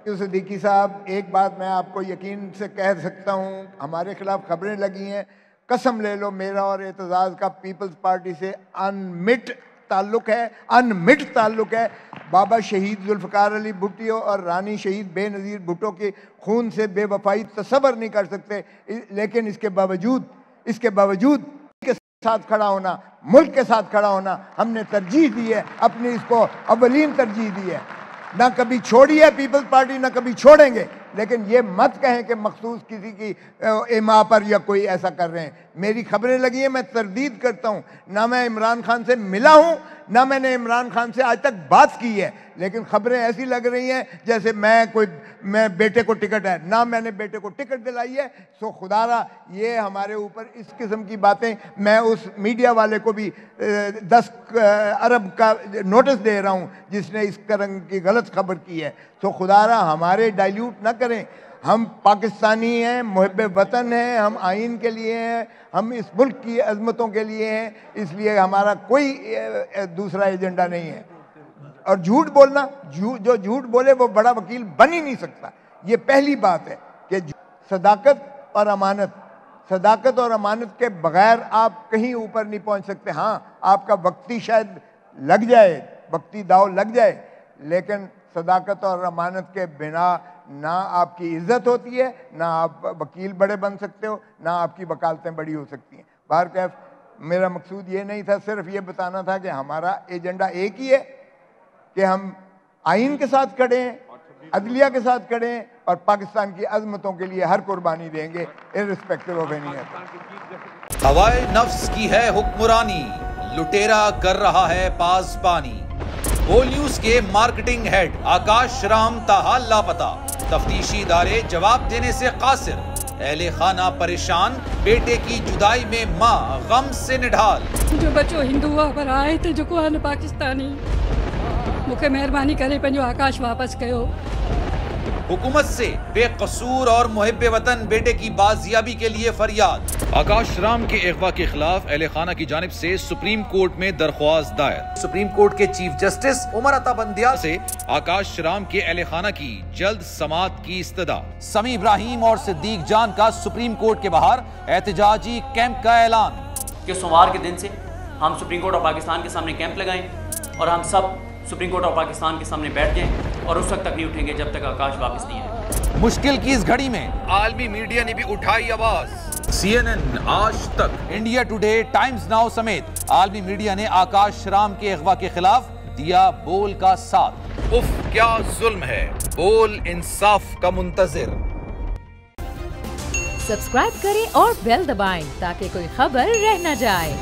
सिद्दीकी साहब, एक बात मैं आपको यकीन से कह सकता हूँ, हमारे खिलाफ खबरें लगी हैं, कसम ले लो मेरा और एतजाज़ का पीपल्स पार्टी से अनमिट ताल्लुक़ है, अनमिट ताल्लुक़ है। बाबा शहीद जुल्फ़िकार अली भुट्टो और रानी शहीद बेनज़ीर भुट्टो के खून से बेवफाई तसव्वुर नहीं कर सकते, लेकिन इसके बावजूद के साथ खड़ा होना, मुल्क के साथ खड़ा होना हमने तरजीह दी है, अपनी इसको अव्वलीन तरजीह दी है। ना कभी छोड़ी है पीपल्स पार्टी, ना कभी छोड़ेंगे, लेकिन ये मत कहें कि मखसूस किसी की इमा पर या कोई ऐसा कर रहे हैं। मेरी खबरें लगी हैं, मैं तरदीद करता हूँ, ना मैं इमरान खान से मिला हूँ, ना मैंने इमरान खान से आज तक बात की है, लेकिन खबरें ऐसी लग रही हैं जैसे मैं बेटे को टिकट है, ना मैंने बेटे को टिकट दिलाई है। सो खुदारा ये हमारे ऊपर इस किस्म की बातें, मैं उस मीडिया वाले को भी 10 अरब का नोटिस दे रहा हूँ जिसने इस तरह की गलत खबर की है। सो खुदारा हमारे डाइल्यूट ना करें, हम पाकिस्तानी हैं, मुहब्बे वतन हैं, हम आइन के लिए हैं, हम इस मुल्क की अजमतों के लिए हैं, इसलिए हमारा कोई दूसरा एजेंडा नहीं है। और झूठ बोलना, जो झूठ बोले वो बड़ा वकील बन ही नहीं सकता। ये पहली बात है कि सदाकत और अमानत के बगैर आप कहीं ऊपर नहीं पहुंच सकते। हाँ, आपका वक्ती शायद लग जाए, वक्ती दाव लग जाए, लेकिन सदाकत और अमानत के बिना ना आपकी इज्जत होती है, ना आप वकील बड़े बन सकते हो, ना आपकी वकालतें बड़ी हो सकती हैं। बहरकैफ मेरा मकसूद ये नहीं था, सिर्फ ये बताना था कि हमारा एजेंडा एक ही है कि हम आइन के साथ खड़े हैं, अदलिया के साथ खड़े हैं और पाकिस्तान की अजमतों के लिए हर कुर्बानी देंगे, इर्रिस्पेक्टिव ऑफ एनी अदर। हवाए नफ्स की है हुक्मरानी, लुटेरा कर रहा है पासबानी। बोल न्यूज के मार्केटिंग हेड आकाश राम ताहा लापता, तफ्तीशी इदारे जवाब देने से कासिर, अहले खाना परेशान, बेटे की जुदाई में माँ गम से निढाल। जो बच्चो हिंदू हुआ पर आए थे जो को पाकिस्तानी, मुझे मेहरबानी करे पंहिंजो आकाश वापस कयो। हुकूमत से बेकसूर और मुहिब्बे वतन बेटे की बाजियाबी के लिए फरियाद। आकाश राम के अगवा के खिलाफ अहले खाना की जानिब से सुप्रीम कोर्ट में दरख्वास्त दायर। सुप्रीम कोर्ट के चीफ जस्टिस उमर अता बंदियाल से आकाश राम के अहले खाना की जल्द समाअत की इस्तदा। समी इब्राहिम और सिद्दीक जान का सुप्रीम कोर्ट के बाहर एहतजाजी कैंप का ऐलान कि सोमवार के दिन से हम सुप्रीम कोर्ट ऑफ पाकिस्तान के सामने कैंप लगाएं और हम सब सुप्रीम कोर्ट ऑफ पाकिस्तान के सामने बैठ जाएं और उस वक्त तक नहीं उठेंगे जब तक आकाश वापस नहीं आए। मुश्किल की इस घड़ी में आलमी मीडिया ने भी उठाई आवाज। CNN, आज तक, इंडिया टुडे, टाइम्स नाउ समेत आलमी मीडिया ने आकाश राम के अगवा के खिलाफ दिया बोल का साथ। उफ क्या जुल्म है, बोल इंसाफ का मुंतजिर। सब्सक्राइब करें और बेल दबाएं ताकि कोई खबर रह न जाए।